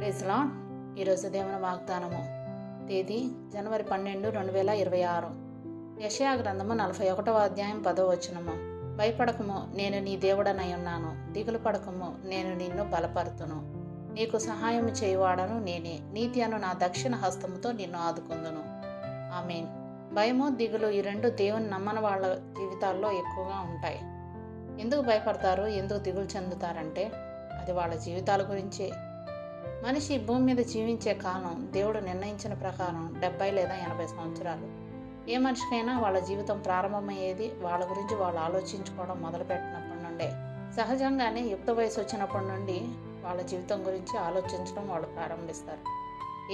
Praise lord. ఈరోజు దేవుని వాగ్దానము తేదీ జనవరి 12, 2026. యెషయా గ్రంథము 41వ అధ్యాయం 10వ వచనము. భయపడకము, నేను నీ దేవుడనై ఉన్నాను. దిగులు పడకము, నేను నిన్ను బలపరుతును. నీకు సహాయం చేయువాడను నేనే. నీతి అను నా దక్షిణ హస్తముతో నిన్ను ఆదుకుందును. ఆమేన్. భయము, దిగులు ఈ రెండు దేవుని నమ్మని వాళ్ళ జీవితాల్లో ఎక్కువగా ఉంటాయి. ఎందుకు భయపడతారు, ఎందుకు దిగులు చెందుతారంటే అది వాళ్ళ జీవితాల గురించే. మనిషి భూమి మీద జీవించే కాలం దేవుడు నిర్ణయించిన ప్రకారం 70 లేదా 80 సంవత్సరాలు. ఏ మనిషికైనా వాళ్ళ జీవితం ప్రారంభమయ్యేది వాళ్ళ గురించి వాళ్ళు ఆలోచించుకోవడం మొదలుపెట్టినప్పటి నుండే. సహజంగానే యుక్త వయసు వచ్చినప్పటి నుండి వాళ్ళ జీవితం గురించి ఆలోచించడం వాళ్ళు ప్రారంభిస్తారు.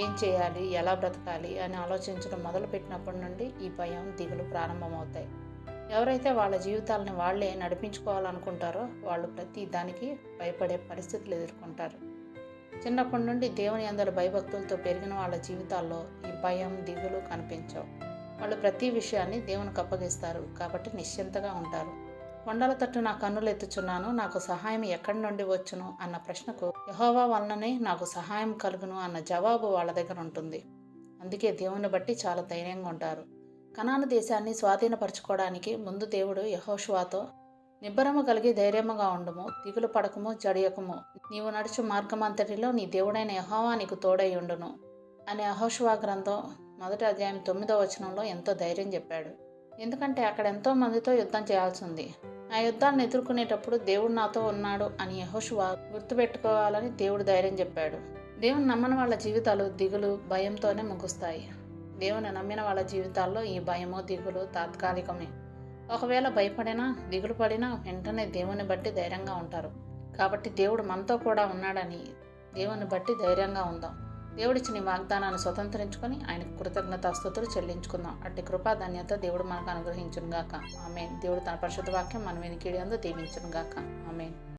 ఏం చేయాలి, ఎలా బ్రతకాలి అని ఆలోచించడం మొదలుపెట్టినప్పటి నుండి ఈ భయం, దిగులు ప్రారంభమవుతాయి. ఎవరైతే వాళ్ళ జీవితాలని వాళ్ళే నడిపించుకోవాలనుకుంటారో వాళ్ళు ప్రతి దానికి భయపడే పరిస్థితులు ఎదుర్కొంటారు. చిన్నప్పటి నుండి దేవుని యందు భయభక్తులతో పెరిగిన వాళ్ళ జీవితాల్లో ఈ భయం, దిగులు కనిపించవు. వాళ్ళు ప్రతి విషయాన్ని దేవునికి అప్పగిస్తారు కాబట్టి నిశ్చింతగా ఉంటారు. కొండల తట్టు నా కన్నులు ఎత్తుచున్నాను, నాకు సహాయం ఎక్కడి నుండి వచ్చును అన్న ప్రశ్నకు యెహోవా వలననే నాకు సహాయం కలుగును అన్న జవాబు వాళ్ళ దగ్గర ఉంటుంది. అందుకే దేవుని బట్టి చాలా ధైర్యంగా ఉంటారు. కనాను దేశాన్ని స్వాధీనపరచుకోవడానికి ముందు దేవుడు యెహోషువతో నిబ్బరము కలిగి ధైర్యముగా ఉండుము, దిగులు పడకము, జడియకము, నీవు నడుచు మార్గమంతటిలో నీ దేవుడైన యెహోవా నీకు తోడై ఉండును అనే యెహోషువ గ్రంథం 1వ అధ్యాయం 9వ వచనంలో ఎంతో ధైర్యం చెప్పాడు. ఎందుకంటే అక్కడ ఎంతో మందితో యుద్ధం చేయాల్సి ఉంది. ఆ యుద్ధాన్ని ఎదుర్కొనేటప్పుడు దేవుడు నాతో ఉన్నాడు అని యెహోషువ గుర్తుపెట్టుకోవాలని దేవుడు ధైర్యం చెప్పాడు. దేవుని నమ్మని వాళ్ళ జీవితాలు దిగులు, భయంతోనే ముగుస్తాయి. దేవుని నమ్మిన వాళ్ళ జీవితాల్లో ఈ భయము, దిగులు తాత్కాలికమే. ఒకవేళ భయపడినా, దిగులు పడినా వెంటనే దేవుని బట్టి ధైర్యంగా ఉంటారు. కాబట్టి దేవుడు మనతో కూడా ఉన్నాడని దేవుని బట్టి ధైర్యంగా ఉందాం. దేవుడిచ్చిన వాగ్దానాన్ని స్వతంత్రించుకొని ఆయనకు కృతజ్ఞతాస్తుతులు చెల్లించుకుందాం. అట్టి కృపా ధన్యత దేవుడు మనకు అనుగ్రహించును గాక. ఆమేన్. దేవుడు తన పరిశుద్ధ వాక్యం మన వినికిడి యందు దీవించును గాక. ఆమేన్.